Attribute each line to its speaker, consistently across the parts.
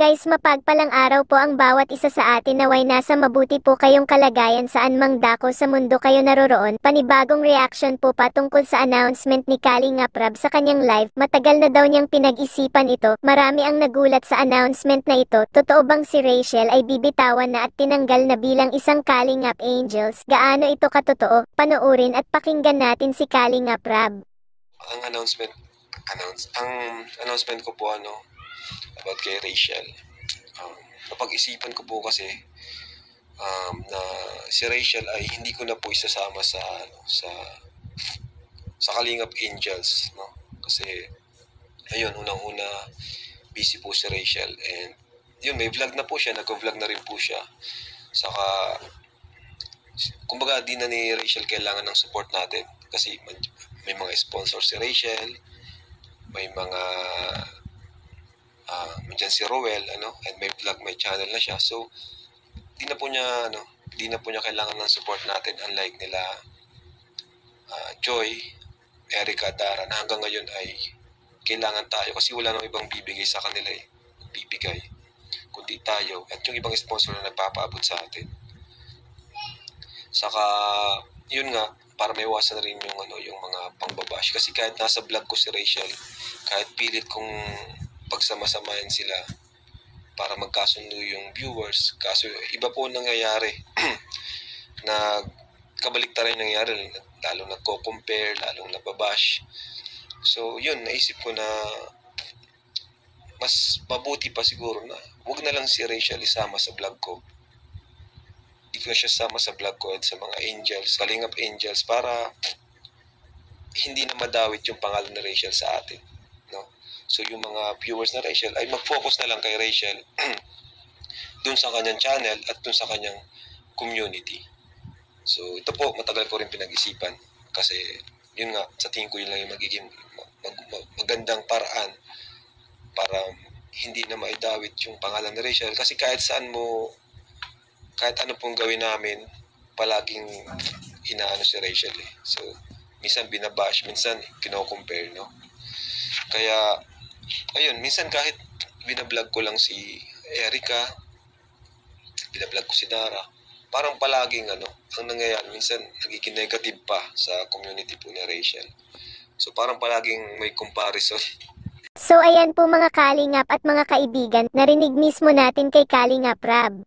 Speaker 1: guys, mapagpalang araw po ang bawat isa sa atin, naway nasa mabuti po kayong kalagayan saan mang dako sa mundo kayo naroroon. Panibagong reaction po patungkol sa announcement ni Kalingap Rab sa kanyang live. Matagal na daw niyang pinag-isipan ito. Marami ang nagulat sa announcement na ito. Totoo bang si Rachel ay bibitawan na at tinanggal na bilang isang Kalingap Angels? Gaano ito katotoo? Panoorin at pakinggan natin si Kalingap Rab.
Speaker 2: Ang announcement ko po about kay Rachel. Napag-isipan ko po kasi na si Rachel ay hindi ko na po isasama sa Kalingap Angels, no? Kasi ayun, unang-una busy po si Rachel, and yun, may vlog na po siya, nag-vlog na rin po siya. Saka kumbaga di na ni Rachel kailangan ng support natin kasi may mga sponsor si Rachel, may mga dyan si Roel, and may vlog, may channel na siya. So di na po niya kailangan ng support natin, unlike nila Joy, Erica, Dara, na hanggang ngayon ay kailangan tayo kasi wala nang ibang bibigay sa kanila bibigay kundi tayo at yung ibang sponsor na nagpapaabot sa atin. Saka yun nga, para maiwasan na rin yung mga pangbabash, kasi kahit nasa vlog ko si Rachel, kahit pilit kong pagsamasamahin sila para magkasundo yung viewers, kaso iba po nangyayari. Kabaliktaran yung nangyayari, lalo nagko-compare, lalong nababash. So yun, naisip ko na mas mabuti pa siguro na wag na lang si Rachel isama sa vlog ko. Di ko siya sama sa vlog ko at sa mga angels, Kalingap Angels, para hindi na madawit yung pangalan ni Rachel sa atin, no? So yung mga viewers na Rachel ay mag-focus na lang kay Rachel dun sa kanyang channel at dun sa kanyang community. So ito po, matagal ko rin pinag-isipan kasi yun nga, sa tingin ko yun lang yung magiging magandang paraan para hindi na maidawit yung pangalan ni Rachel, kasi kahit ano pong gawin namin, palaging inaano si Rachel eh. So minsan binabash, minsan kino-compare, no? Kaya ayun, minsan kahit binablog ko lang si Erica, binablog ko si Dara, parang palaging ang nangyayari, minsan nagiging negative pa sa community po ni Rachel. So parang palaging may comparison.
Speaker 1: So ayan po mga Kalingap at mga kaibigan, narinig mismo natin kay Kalingap Rab.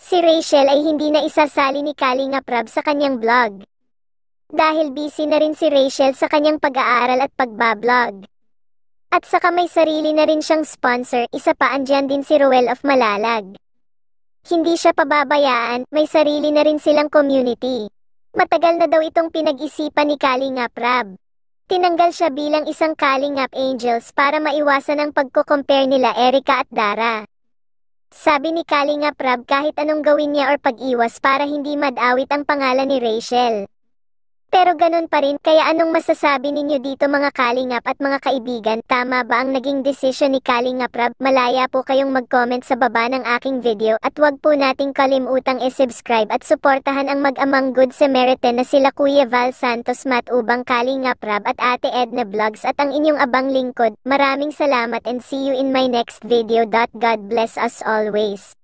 Speaker 1: Si Rachel ay hindi na isasali ni Kalingap Rab sa kanyang vlog. Dahil busy na rin si Rachel sa kanyang pag-aaral at pagbablog. At saka may sarili na rin siyang sponsor, isa pa andyan din si Roel of Malalag. Hindi siya pababayaan, may sarili na rin silang community. Matagal na daw itong pinag-isipan ni Kalingap Rab. Tinanggal siya bilang isang Kalingap Angels para maiwasan ang pagko-compare nila Erica at Dara. Sabi ni Kalingap Rab kahit anong gawin niya or pag-iwas para hindi madawit ang pangalan ni Rachel. Pero ganun pa rin, kaya anong masasabi ninyo dito mga Kalingap at mga kaibigan? Tama ba ang naging desisyon ni Kalingap Rab? Malaya po kayong mag-comment sa baba ng aking video at wag po nating kalimutang i-subscribe at suportahan ang mag-amang Good Samaritan na sila Kuya Val Santos Matubang, Kalingap Rab at Ate Edna Vlogs at ang inyong abang lingkod. Maraming salamat and see you in my next video. God bless us always.